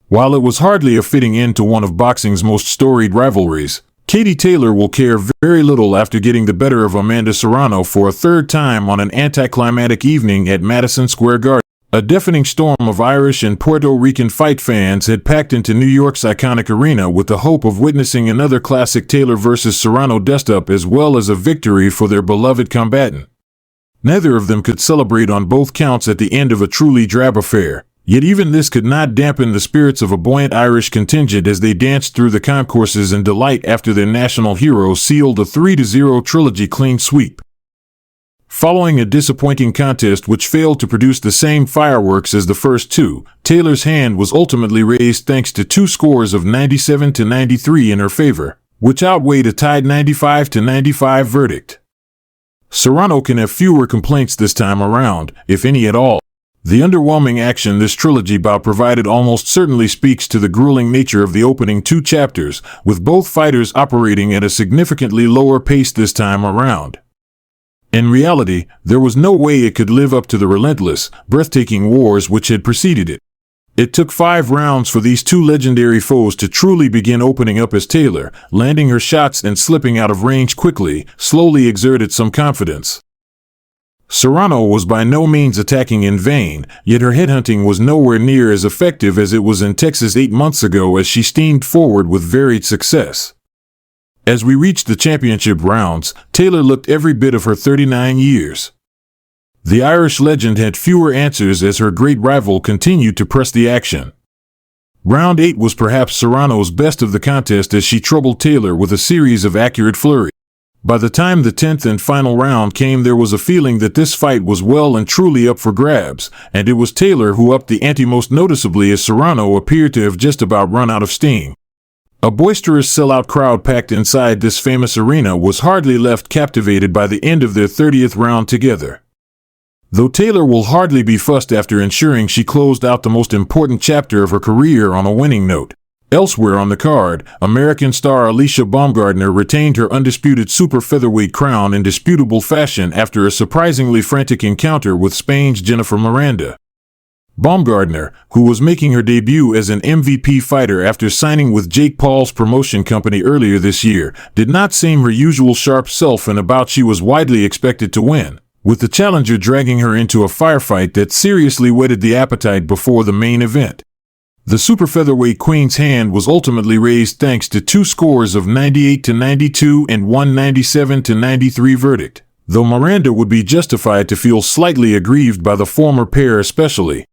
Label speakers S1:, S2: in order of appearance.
S1: While it was hardly a fitting end to one of boxing's most storied rivalries, Katie Taylor will care very little after getting the better of Amanda Serrano for a third time on an anticlimactic evening at Madison Square Garden. A deafening storm of Irish and Puerto Rican fight fans had packed into New York's iconic arena with the hope of witnessing another classic Taylor versus Serrano dust-up as well as a victory for their beloved combatant. Neither of them could celebrate on both counts at the end of a truly drab affair. Yet even this could not dampen the spirits of a buoyant Irish contingent as they danced through the concourses in delight after their national hero sealed a 3-0 trilogy clean sweep. Following a disappointing contest which failed to produce the same fireworks as the first two, Taylor's hand was ultimately raised thanks to two scores of 97-93 in her favor, which outweighed a tied 95-95 verdict. Serrano can have fewer complaints this time around, if any at all. The underwhelming action this trilogy bout provided almost certainly speaks to the grueling nature of the opening two chapters, with both fighters operating at a significantly lower pace this time around. In reality, there was no way it could live up to the relentless, breathtaking wars which had preceded it. It took 5 rounds for these two legendary foes to truly begin opening up as Taylor, landing her shots and slipping out of range quickly, slowly exerted some confidence. Serrano was by no means attacking in vain, yet her headhunting was nowhere near as effective as it was in Texas 8 months ago as she steamed forward with varied success. As we reached the championship rounds, Taylor looked every bit of her 39 years. The Irish legend had fewer answers as her great rival continued to press the action. Round 8 was perhaps Serrano's best of the contest as she troubled Taylor with a series of accurate flurries. By the time the 10th and final round came, there was a feeling that this fight was well and truly up for grabs, and it was Taylor who upped the ante most noticeably as Serrano appeared to have just about run out of steam. A boisterous sellout crowd packed inside this famous arena was hardly left captivated by the end of their 30th round together. Though Taylor will hardly be fussed after ensuring she closed out the most important chapter of her career on a winning note. Elsewhere on the card, American star Alicia Baumgardner retained her undisputed super featherweight crown in disputable fashion after a surprisingly frantic encounter with Spain's Jennifer Miranda. Baumgardner, who was making her debut as an MVP fighter after signing with Jake Paul's promotion company earlier this year, did not seem her usual sharp self in a bout she was widely expected to win, with the challenger dragging her into a firefight that seriously whetted the appetite before the main event. The super featherweight queen's hand was ultimately raised thanks to two scores of 98-92 and one 97-93 verdict, though Miranda would be justified to feel slightly aggrieved by the former pair especially.